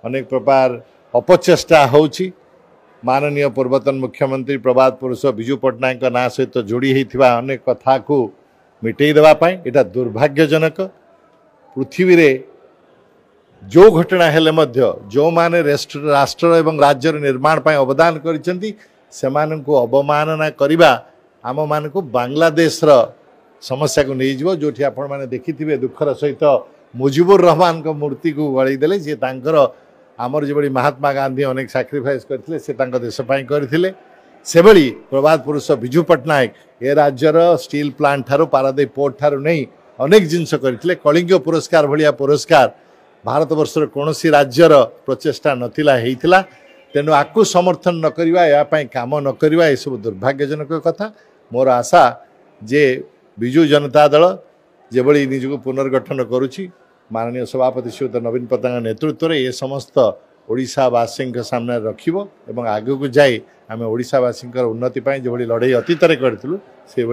अनेक प्रकार अपचेष्टा होउछि माननीय पूर्वतन मुख्यमंत्री प्रभात पुरुष विजु पट्टनायक ना सहित जोड़ी होता अनेक कथा को मिटई देवाई यहाँ दुर्भाग्यजनक पृथ्वी रे जो घटना हेले मध्य जो माने राष्ट्र एवं राज्यर निर्माण पर अवदान करिसेंती सेमानंकु अवमानना करिबा आम मानकु बांग्लादेश रो समस्या को नहीं जीवो जोठी आपण माने देखिथिबे दुखर सहित मुजिबुर रहमान को मूर्ति को गळई देले जे तांकर आमर जो महात्मा गांधी अनेक सैक्रिफाइस करथिले से तांका देश पई करथिले से भली प्रभात पुरुष विजु पट्टनायक ए राज्यर स्टील प्लांट ठारो पारादीप पोर्ट ठारो नहीं अनेक जिनस करथिले कलिंग पुरस्कार भलिया पुरस्कार भारत वर्षर कौनसी राज्यर प्रचेष्टा नथिला हेइथिला तेणु आकु समर्थन न करिवा या पई काम न करिवा ए सब दुर्भाग्यजनक कथा मोर आशा जे विजु जनता दल जेभली निजको पुनर्गठन करुछि माननीय सभापति श्रीयुत नवीन पट्टनायक नेतृत्व में ये समस्त ओडिशावासी सामने रखिबो एवं आगु को जाई आमे ओडिशावासी उन्नति जो लड़ाई अतीत करथिलु से